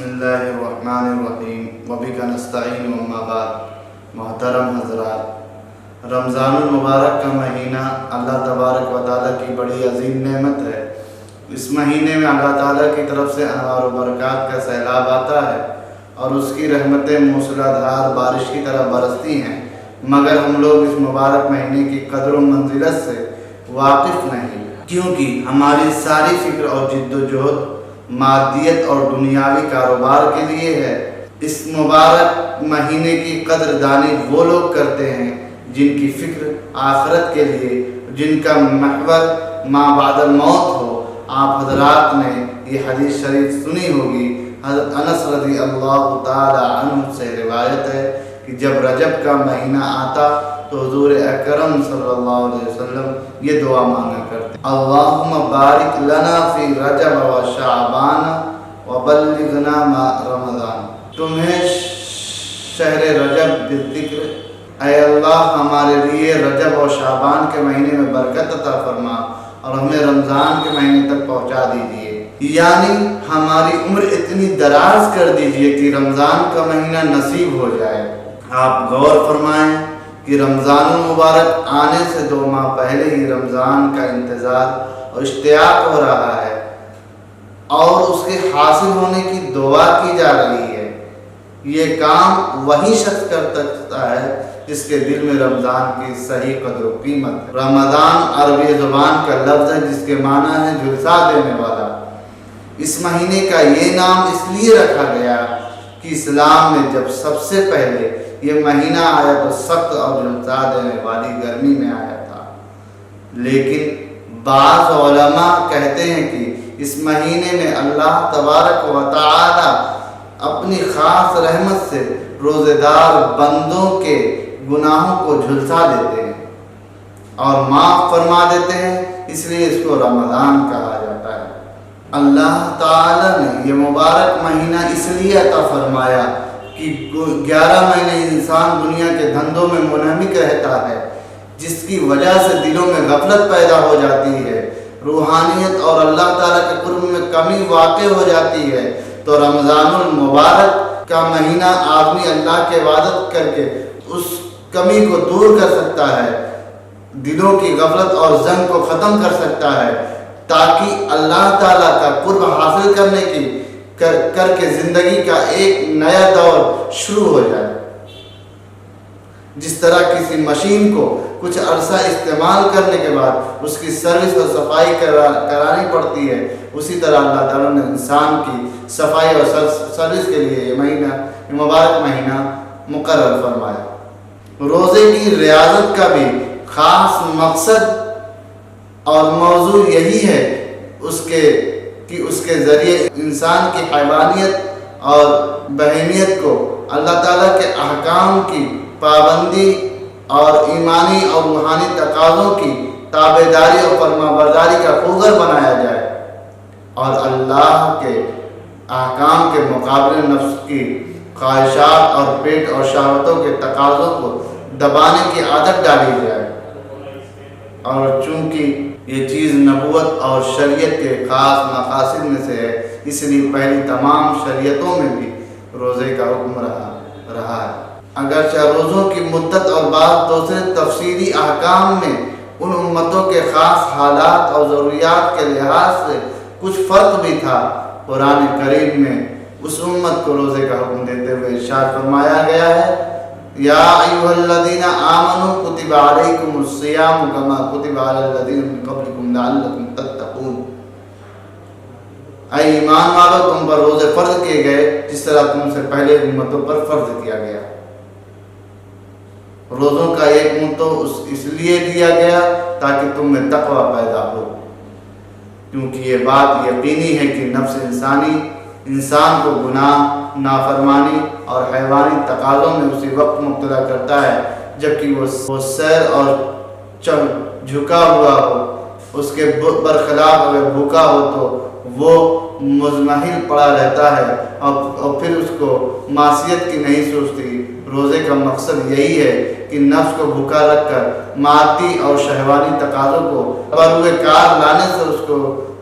بسم اللہ الرحمن الرحیم وبک نستعین وما بعد۔ محترم حضرات، رمضان المبارک کا مہینہ اللہ تبارک و تعالیٰ کی بڑی عظیم نعمت ہے۔ اس مہینے میں اللہ تعالیٰ کی طرف سے انوار و برکات کا سیلاب آتا ہے اور اس کی رحمتیں موسلا دھار بارش کی طرح برستی ہیں، مگر ہم لوگ اس مبارک مہینے کی قدر و منزلت سے واقف نہیں، کیونکہ ہماری ساری فکر اور جد و جہد مادیت اور دنیاوی کاروبار کے لیے ہے۔ اس مبارک مہینے کی قدر دانی وہ لوگ کرتے ہیں جن کی فکر آخرت کے لیے، جن کا محور ما بعد الموت ہو۔ آپ حضرات نے یہ حدیث شریف سنی ہوگی، حضرت انس رضی اللہ تعالی عنہ سے روایت ہے کہ جب رجب کا مہینہ آتا تو حضور اکرم صلی اللہ علیہ وسلم یہ دعا مانگا کرتے: اللہم بارک لنا فی رجب و شعبان وبلغنا رمضان۔ تمہیں شہر رجب بالذکر، اے اللہ ہمارے لیے رجب و شعبان کے مہینے میں برکت عطا فرما اور ہمیں رمضان کے مہینے تک پہنچا دیجیے، یعنی ہماری عمر اتنی دراز کر دیجیے کہ رمضان کا مہینہ نصیب ہو جائے۔ آپ غور فرمائیں کہ رمضان المبارک آنے سے 2 ماہ پہلے ہی رمضان کا انتظار اور اشتیاق ہو رہا ہے اور اس کے حاصل ہونے کی دعا کی جا رہی ہے۔ یہ کام وہی شخص کر سکتا ہے جس کے دل میں رمضان کی صحیح قدر و قیمت ہے۔ رمضان عربی زبان کا لفظ ہے جس کے معنی ہے جھلسا دینے والا۔ اس مہینے کا یہ نام اس لیے رکھا گیا کہ اسلام میں جب سب سے پہلے یہ مہینہ آیا تو سخت اور جھلسا دینے والی گرمی میں آیا تھا، لیکن بعض علماء کہتے ہیں کہ اس مہینے میں اللہ تبارک و تعالی اپنی خاص رحمت سے روزے دار بندوں کے گناہوں کو جھلسا دیتے ہیں اور معاف فرما دیتے ہیں، اس لیے اس کو رمضان کہا جاتا ہے۔ اللہ تعالی نے یہ مبارک مہینہ اس لیے عطا فرمایا کہ 11 مہینے انسان دنیا کے دھندوں میں منہمک رہتا ہے، جس کی وجہ سے دلوں میں غفلت پیدا ہو جاتی ہے، روحانیت اور اللہ تعالیٰ کے قرب میں کمی واقع ہو جاتی ہے۔ تو رمضان المبارک کا مہینہ آدمی اللہ کی عبادت کر کے اس کمی کو دور کر سکتا ہے، دلوں کی غفلت اور زنگ کو ختم کر سکتا ہے، تاکہ اللہ تعالیٰ کا قرب حاصل کرنے کی کر کے زندگی کا ایک نیا دور شروع ہو جائے۔ جس طرح کسی مشین کو کچھ عرصہ استعمال کرنے کے بعد اس کی سروس اور صفائی کرانی پڑتی ہے، اسی طرح اللہ تعالیٰ نے انسان کی صفائی اور سروس کے لیے یہ مبارک مہینہ مقرر فرمایا۔ روزے کی ریاضت کا بھی خاص مقصد اور موضوع یہی ہے کہ اس کے ذریعے انسان کی حیوانیت اور بہیمیت کو اللہ تعالیٰ کے احکام کی پابندی اور ایمانی اور روحانی تقاضوں کی تابعداری اور فرمانبرداری کا خوگر بنایا جائے اور اللہ کے احکام کے مقابلے نفس کی خواہشات اور پیٹ اور شہوتوں کے تقاضوں کو دبانے کی عادت ڈالی جائے۔ اور چونکہ یہ چیز نبوت اور شریعت کے خاص مقاصد میں سے ہے، اس لیے پہلی تمام شریعتوں میں بھی روزے کا حکم رہا ہے۔ اگرچہ روزوں کی مدت اور بعض دوسرے تفصیلی احکام میں ان امتوں کے خاص حالات اور ضروریات کے لحاظ سے کچھ فرق بھی تھا، قرآن کریم میں اس امت کو روزے کا حکم دیتے ہوئے ارشاد فرمایا گیا ہے: یا ایھا الذین آمنوا کتب علیکم الصیام کما کتب علی الذین من قبلکم لعلکم تتقون۔ اے ایمان والو، تم پر روزے فرض کیے گئے جس طرح تم سے پہلے امتوں پر فرض کیا گیا۔ روزوں کا ایک منتو اس لیے دیا گیا تاکہ تم میں تقوی پیدا ہو، کیونکہ یہ بات یقینی ہے کہ نفس انسان کو گناہ، نافرمانی اور حیوانی تقاضوں میں اسی وقت مبتلا کرتا ہے جبکہ وہ سیر اور جھکا ہوا ہو، اس کے برخلاف اگر بھوکا ہو تو وہ مضمحل پڑا رہتا ہے اور پھر اس کو معصیت کی نہیں سوچتی۔ روزے کا مقصد یہی ہے کہ نفس کو بھوکا رکھ کر مادی اور شہوانی تقاضوں کو بروئے کار لانے سے اس کو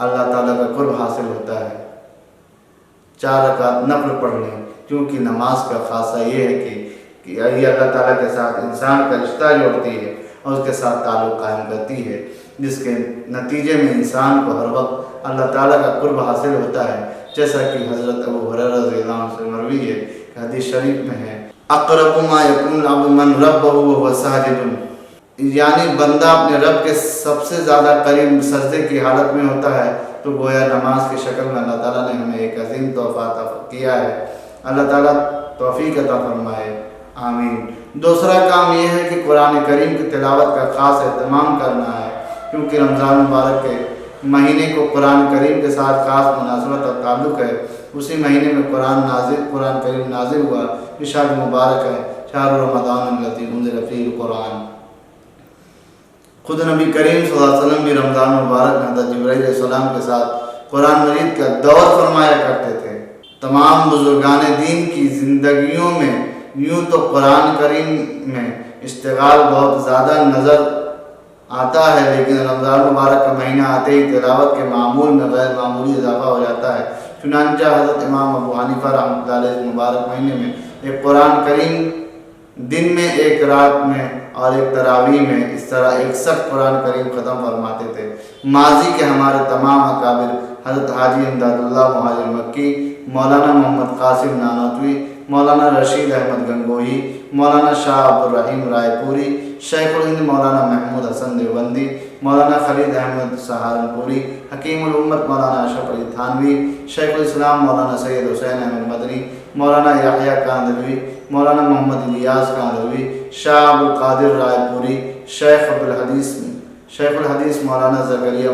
اللہ تعالیٰ کا قرب حاصل ہوتا ہے۔ 4 رکعت نفل پڑھ لیں، کیونکہ نماز کا خاصہ یہ ہے کہ یہ اللہ تعالیٰ کے ساتھ انسان کا رشتہ جوڑتی ہے اور اس کے ساتھ تعلق قائم کرتی ہے، جس کے نتیجے میں انسان کو ہر وقت اللہ تعالیٰ کا قرب حاصل ہوتا ہے، جیسا کہ حضرت ابو ہریرہ رضی اللہ عنہ سے مروی ہے کہ حدیث شریف میں ہے اقرب ما یکون العبد من ربہ وهو ساجد، یعنی بندہ اپنے رب کے سب سے زیادہ قریب سجدے کی حالت میں ہوتا ہے، تو گویا نماز کی شکل میں اللہ تعالیٰ نے ہمیں ایک عظیم تحفہ عطا کیا ہے۔ اللہ تعالیٰ توفیق عطا فرمائے، آمین۔ دوسرا کام یہ ہے کہ قرآن کریم کی تلاوت کا خاص اہتمام کرنا ہے، کیونکہ رمضان مبارک کے مہینے کو قرآن کریم کے ساتھ خاص مناسبت اور تعلق ہے۔ اسی مہینے میں قرآن کریم نازل ہوا، یہ شہر مبارک ہے، شہر رمضان الذی انزل فیہ القرآن۔ خود نبی کریم صلی اللہ علیہ وسلم بھی رمضان مبارک میں حضرت جبرائیل علیہ السلام کے ساتھ قرآن مجید کا دور فرمایا کرتے تھے۔ تمام بزرگان دین کی زندگیوں میں یوں تو قرآن کریم میں اشتغال بہت زیادہ نظر آتا ہے، لیکن رمضان مبارک کا مہینہ آتے ہی تلاوت کے معمول میں غیر معمولی اضافہ ہو جاتا ہے۔ چنانچہ حضرت امام ابو حنیفہ رحمۃ اللہ علیہ مبارک مہینے میں ایک قرآن کریم دن میں، ایک رات میں اور ایک تراویح میں اس طرح 61 قرآن کریم ختم فرماتے تھے۔ ماضی کے ہمارے تمام اکابر حضرت حاجی امداد اللہ مہاجر مکی، مولانا محمد قاسم نانوتوی، مولانا رشید احمد گنگوہی، مولانا شاہ عبد الرحیم رائے پوری، شیخ الہند مولانا محمود حسن دیوبندی، مولانا خالد احمد سہارنپوری، حکیم الامت مولانا اشرف علی تھانوی، شیخ الاسلام مولانا سید حسین احمد مدنی، مولانا یحییٰ کاندھلوی، مولانا محمد الیاس کاندھلوی، شاہ ابو القادر رائے پوری، شیخ الحدیث مولانا زکریا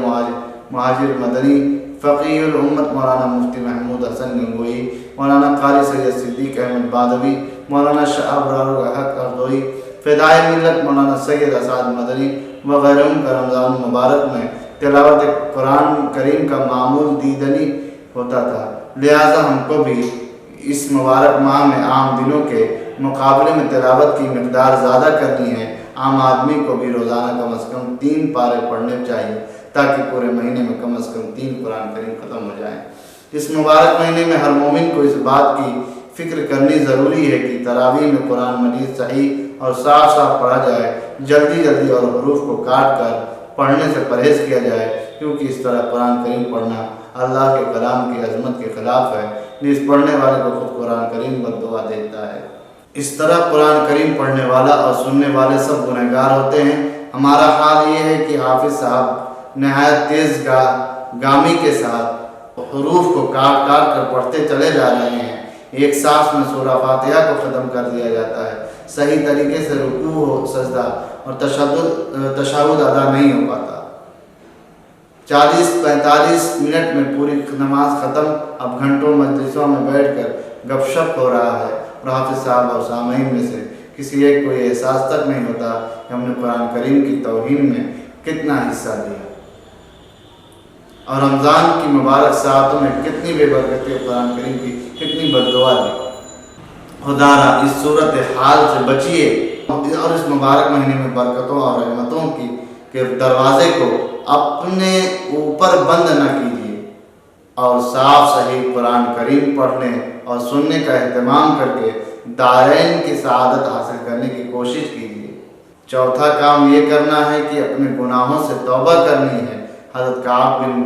مہاجر مدنی، فقیہ الامت مولانا مفتی محمود حسن گنگوئی، مولانا قاری سید صدیق احمد بادوی، مولانا شاہ ابرار الحق اردوئی، فدائے ملت مولانا سید اسعد مدنی وغیرہ کا رمضان مبارک میں تلاوت قرآن کریم کا معمول دیدنی ہوتا تھا، لہذا ہم کو بھی اس مبارک ماہ میں عام دنوں کے مقابلے میں تلاوت کی مقدار زیادہ کرنی ہے۔ عام آدمی کو بھی روزانہ کم از کم 3 پارے پڑھنے چاہیے، تاکہ پورے مہینے میں کم از کم 3 قرآن کریم ختم ہو جائیں۔ اس مبارک مہینے میں ہر مومن کو اس بات کی فکر کرنی ضروری ہے کہ تراویح میں قرآن مجید صحیح اور صاف پڑھا جائے، جلدی اور حروف کو کاٹ کر پڑھنے سے پرہیز کیا جائے، کیونکہ اس طرح قرآن کریم پڑھنا اللہ کے کلام کی عظمت کے خلاف ہے، جس پڑھنے والے کو خود قرآن کریم بد دعا دیتا ہے۔ اس طرح قرآن کریم پڑھنے والا اور سننے والے سب گنہگار ہوتے ہیں۔ ہمارا حال یہ ہے کہ حافظ صاحب نہایت تیز گامی کے ساتھ حروف کو کاٹ کر پڑھتے چلے جا رہے ہیں۔ ایک سانس میں سورہ فاتحہ کو ختم کر دیا جاتا ہے، صحیح طریقے سے رکوع، سجدہ اور تشہد ادا نہیں ہو پاتا۔ 40-45 منٹ میں پوری نماز ختم، اب گھنٹوں مجلسوں میں بیٹھ کر گپ شپ ہو رہا ہے، اور حافظ صاحب اور سامعین میں سے کسی ایک کو یہ احساس تک نہیں ہوتا کہ ہم نے قرآن کریم کی توہین میں کتنا حصہ دیا، اور رمضان کی مبارک ساعتوں میں کتنی بے برکتی قرآن کریم کی کتنی بد دعا دی۔ خدارا اس صورت حال سے بچیے اور اس مبارک مہینے میں برکتوں اور رحمتوں کے دروازے کو اپنے اوپر بند نہ کیجیے، اور صاف صحیح قرآن کریم پڑھنے اور سننے کا اہتمام کر کے دارین کی سعادت حاصل کرنے کی کوشش کیجیے۔ چوتھا کام یہ کرنا ہے کہ اپنے گناہوں سے توبہ کرنی ہے۔ حضرت کعب بن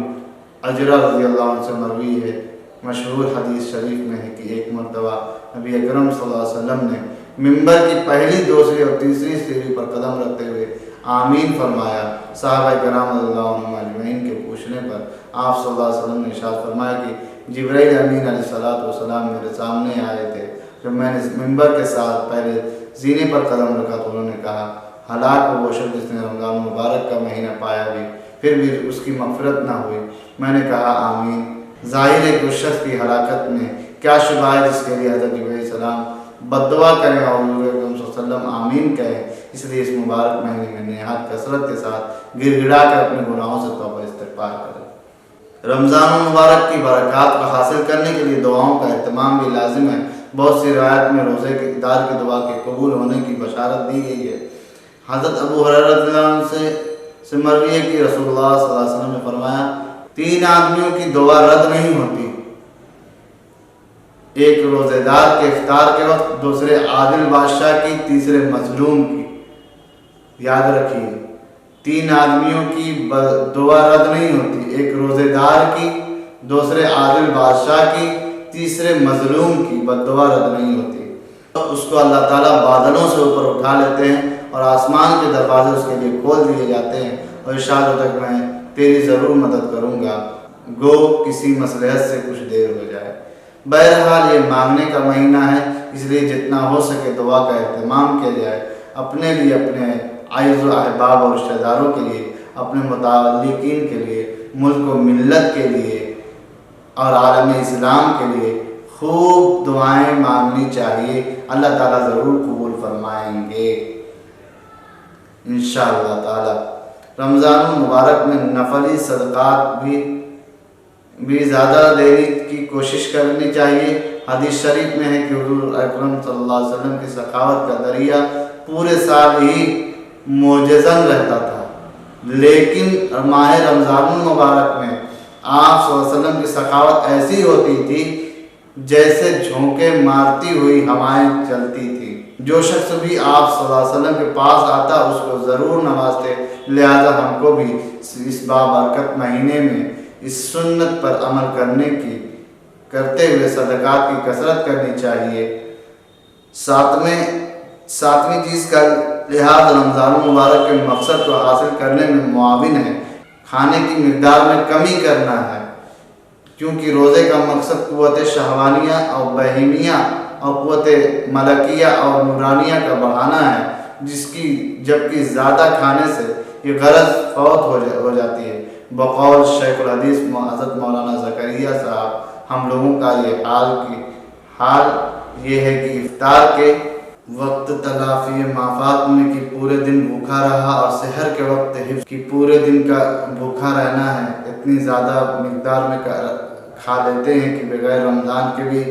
عجرہ رضی اللہ عنہ سے مروی ہے، مشہور حدیث شریف میں ہے کہ ایک مرتبہ نبی اکرم صلی اللہ علیہ وسلم نے ممبر کی پہلی، دوسری اور تیسری سیڑھی پر قدم رکھتے ہوئے آمین فرمایا۔ صحابہ کرام رضی اللہ عنہم اجمعین کے پوچھنے پر آپ صلی اللہ علیہ وسلم نے ارشاد فرمایا کہ جبرائیل امین علیہ السلام میرے سامنے آئے تھے، جب میں نے اس ممبر کے ساتھ پہلے زینے پر قدم رکھا تو انہوں نے کہا ہلاک ہو وہ شخص جس نے رمضان مبارک کا مہینہ پایا بھی پھر بھی اس کی مغفرت نہ ہوئی۔ میں نے کہا آمین۔ ظاہر ہے کہ اس شخص کی ہلاکت میں کیا شبہ ہے جس کے لیے حضرت جبرائیل علیہ السلام بد دعا کریں اور حضور اکرم صلی اللہ علیہ وسلم آمین کہیں۔ اس لیے اس مبارک مہینے میں نہایت کثرت کے ساتھ گڑ گڑا کر اپنے گناہوں سے توبہ استغفار کریں۔ رمضان المبارک کی برکات کو حاصل کرنے کے لیے دعاؤں کا اہتمام بھی لازم ہے۔ بہت سی روایت میں روزے کے افطار کی دعا کے قبول ہونے کی بشارت دی گئی ہے۔ حضرت ابو ہریرہ رضی اللہ عنہ سے سے مروی ہے کہ رسول اللہ صلی اللہ علیہ وسلم نے فرمایا 3 آدمیوں کی دعا رد نہیں ہوتی، ایک روزے دار کے افطار کے وقت، دوسرے عادل بادشاہ کی، تیسرے مظلوم کی۔ یاد رکھیے 3 آدمیوں کی دعا رد نہیں ہوتی، ایک روزے دار کی، دوسرے عادل بادشاہ کی، تیسرے مظلوم کی دعا رد نہیں ہوتی۔ اس کو اللہ تعالیٰ بادلوں سے اوپر اٹھا لیتے ہیں اور آسمان کے دروازے اس کے لیے کھول دیے جاتے ہیں اور ارشاد ہوتا ہے کہ میں تیری ضرور مدد کروں گا، گو کسی مصلحت سے کچھ دیر ہو جائے۔ بہرحال یہ مانگنے کا مہینہ ہے، اس لیے جتنا ہو سکے دعا کا اہتمام کیا جائے، اپنے لیے، اپنے عزیز و احباب اور رشتہ داروں کے لیے، اپنے متعلقین کے لیے، ملک و ملت کے لیے اور عالم اسلام کے لیے خوب دعائیں مانگنی چاہیے، اللہ تعالیٰ ضرور قبول فرمائیں گے انشاءاللہ تعالیٰ۔ رمضان المبارک میں نفلی صدقات بھی زیادہ دینے کی کوشش کرنی چاہیے۔ حدیث شریف میں ہے کہ حضور اکرم صلی اللہ علیہ وسلم کی سخاوت کا دریا پورے سال ہی معجزن رہتا تھا، لیکن ماہ رمضان المبارک میں آپ صلی اللہ علیہ وسلم کی سخاوت ایسی ہوتی تھی جیسے جھونکے مارتی ہوئی ہوائیں چلتی تھی۔ جو شخص بھی آپ صلی اللہ علیہ وسلم کے پاس آتا اس کو ضرور نوازتے، لہذا ہم کو بھی اس بابرکت مہینے میں اس سنت پر عمل کرتے ہوئے صدقات کی کثرت کرنی چاہیے۔ ساتویں چیز کا لحاظ رمضان المبارک کے مقصد کو حاصل کرنے میں معاون ہے، کھانے کی مقدار میں کمی کرنا ہے، کیونکہ روزے کا مقصد قوت شہوانیہ اور بہیمیہ اور قوت ملکیہ اور نورانیہ کا بڑھانا ہے، جبکہ زیادہ کھانے سے یہ غرض فوت ہو جاتی ہے۔ بقول شیخ الحدیث حضرت مولانا زکریا صاحب، ہم لوگوں کا یہ حال یہ ہے کہ افطار کے وقت تلافی مافات میں کہ پورے دن بھوکا رہا اور سحر کے وقت حفظ کی پورے دن کا بھوکا رہنا ہے، اتنی زیادہ مقدار میں کھا لیتے ہیں کہ بغیر رمضان کے بھی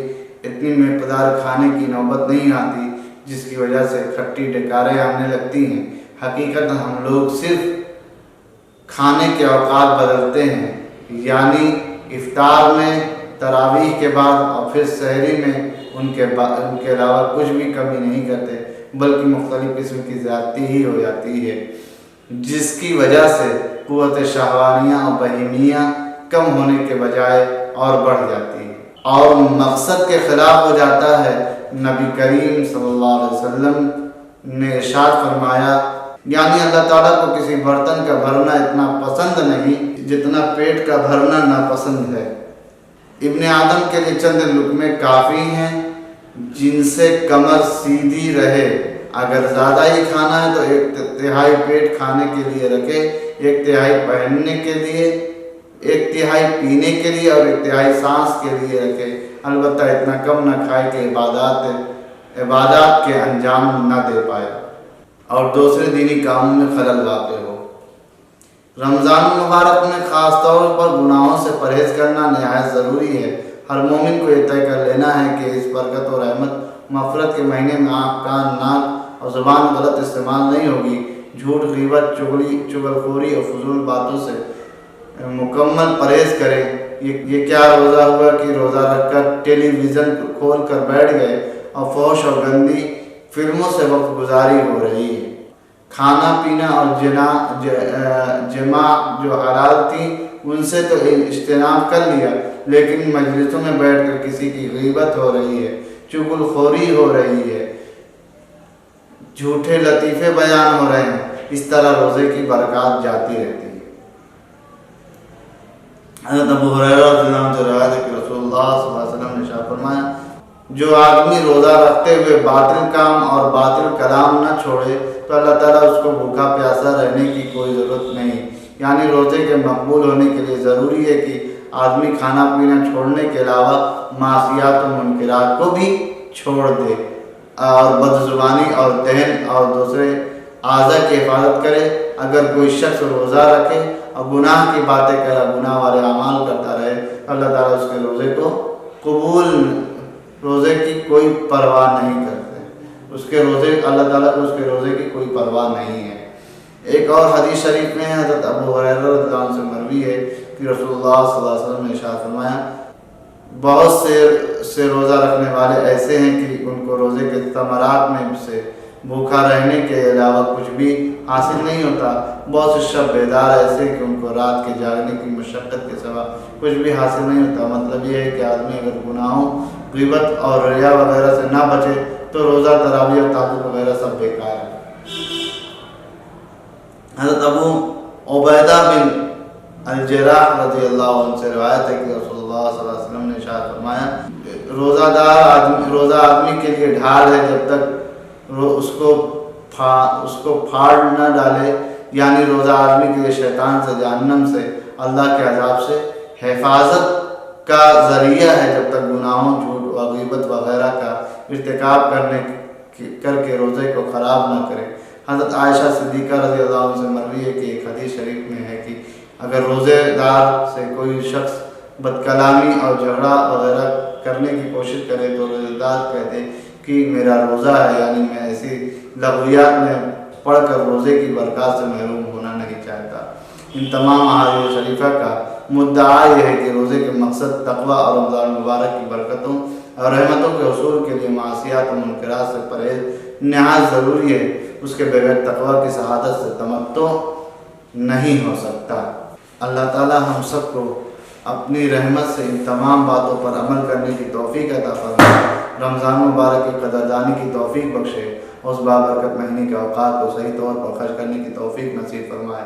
اتنی مقدار کھانے کی نوبت نہیں آتی، جس کی وجہ سے کھٹی ڈکاریں آنے لگتی ہیں۔ حقیقت ہم لوگ صرف کھانے کے اوقات بدلتے ہیں، یعنی افطار میں، تراویح کے بعد اور پھر سحری میں ان کے علاوہ کچھ بھی کمی نہیں کرتے، بلکہ مختلف قسم کی زیادتی ہی ہو جاتی ہے، جس کی وجہ سے قوت شہوانیہ اور بہیمیہ کم ہونے کے بجائے اور بڑھ جاتی ہے اور مقصد کے خلاف ہو جاتا ہے۔ نبی کریم صلی اللہ علیہ وسلم نے ارشاد فرمایا، یعنی اللہ تعالیٰ کو کسی برتن کا بھرنا اتنا پسند نہیں جتنا پیٹ کا بھرنا ناپسند ہے۔ ابن آدم کے لیے چند لقمے کافی ہیں جن سے کمر سیدھی رہے، اگر زیادہ ہی کھانا ہے تو 1/3 پیٹ کھانے کے لیے رکھے، 1/3 پہننے کے لیے، 1/3 پینے کے لیے اور 1/3 سانس کے لیے رکھے، البتہ اتنا کم نہ کھائے کہ عبادات کے انجام نہ دے پائے اور دوسرے دینی کاموں میں خلل واقع ہو۔ رمضان المبارک میں خاص طور پر گناہوں سے پرہیز کرنا نہایت ضروری ہے۔ ہر مومن کو یہ طے کر لینا ہے کہ اس برکت اور رحمت مغفرت کے مہینے میں آنکھ، کان، ناک اور زبان غلط استعمال نہیں ہوگی، جھوٹ، غیبت، چغلخوری اور فضول باتوں سے مکمل پرہیز کریں۔ یہ کیا روزہ ہوا کہ روزہ رکھ کر ٹیلی ویژن کھول کر بیٹھ گئے اور فحش اور گندی فلموں سے وقت گزاری ہو رہی ہے۔ کھانا پینا اور جماع جو حلال تھی ان سے تو اجتناب کر لیا، لیکن مجلسوں میں بیٹھ کر کسی کی غیبت ہو رہی ہے، چغل خوری ہو رہی ہے، جھوٹے لطیفے بیان ہو رہے ہیں، اس طرح روزے کی برکات جاتی رہتی ہے۔ حضرت ابو ہریرہ رضی اللہ عنہ سے روایت ہے کہ رسول اللہ صلی اللہ علیہ وسلم نے ارشاد فرمایا، جو آدمی روزہ رکھتے ہوئے باطل کام اور باطل کلام نہ چھوڑے تو اللہ تعالیٰ اس کو بھوکا پیاسا رہنے کی کوئی ضرورت نہیں۔ یعنی روزے کے مقبول ہونے کے لیے ضروری ہے کہ آدمی کھانا پینا چھوڑنے کے علاوہ معصیات و منکرات کو بھی چھوڑ دے اور بدزبانی اور دہن اور دوسرے اعضاء کی حفاظت کرے۔ اگر کوئی شخص روزہ رکھے اور گناہ کی باتیں کرے، گناہ والے اعمال کرتا رہے، اللہ تعالیٰ اس کے روزے کو روزے کی کوئی پرواہ نہیں کرتے، اللہ تعالیٰ کو اس کے روزے کی کوئی پرواہ نہیں ہے۔ ایک اور حدیث شریف میں حضرت ابو ہریرہ رضی اللہ عنہ سے مروی ہے کہ رسول اللہ صلی اللہ علیہ وسلم نے ارشاد فرمایا بہت سے روزہ رکھنے والے ایسے ہیں کہ ان کو روزے کے ثمرات میں سے بھوکا رہنے کے علاوہ کچھ بھی حاصل نہیں ہوتا، بہت سے شب بیدار ایسے کہ ان کو رات کے جاگنے کی مشقت کے سوا کچھ بھی حاصل نہیں ہوتا۔ مطلب یہ ہے کہ آدمی اگر گناہوں، غیبت اور ریا وغیرہ سے نہ بچے تو روزہ، تراویح اور تہجد وغیرہ سب بیکار ہے۔ حضرت ابو عبیدہ بن الجراح رضی اللہ عنہ سے روایت ہے کہ رسول اللہ صلی اللہ علیہ وسلم نے ارشاد فرمایا روزہ آدمی کے لیے ڈھال ہے جب تک اس کو پھاڑ نہ ڈالے، یعنی روزہ آدمی کے لیے شیطان سے، جہنم سے، اللہ کے عذاب سے حفاظت کا ذریعہ ہے جب تک گناہوں، جھوٹ و غیبت وغیرہ کا ارتکاب کر کے روزے کو خراب نہ کرے۔ حضرت عائشہ صدیقہ رضی اللہ عنہ سے مروی ہے کہ ایک حدیث شریف میں ہے کہ اگر روزے دار سے کوئی شخص بد کلامی اور جھگڑا وغیرہ کرنے کی کوشش کرے تو روزے دار کہتے کہ میرا روزہ ہے، یعنی میں ایسی لغویات میں پڑھ کر روزے کی برکات سے محروم ہونا نہیں چاہتا۔ ان تمام احادیث شریفہ کا مدعا یہ ہے کہ روزے کے مقصد تقویٰ اور رمضان مبارک کی برکتوں اور رحمتوں کے حصول کے لیے معاشیات و منکرات سے پرہیز نہایت ضروری ہے۔ اس کے بغیر تقویٰ کی شہادت سے تمتع نہیں ہو سکتا۔ اللہ تعالی ہم سب کو اپنی رحمت سے ان تمام باتوں پر عمل کرنے کی توفیق عطا فرمائے، رمضان مبارک کی قدردانی کی توفیق بخشے، اس بابرکت مہینے کے اوقات کو صحیح طور پر خرچ کرنے کی توفیق نصیب فرمائے۔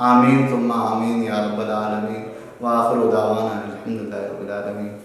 آمین ثم آمین یا رب العالمین، وآخر دعوانا الحمدللہ رب العالمین۔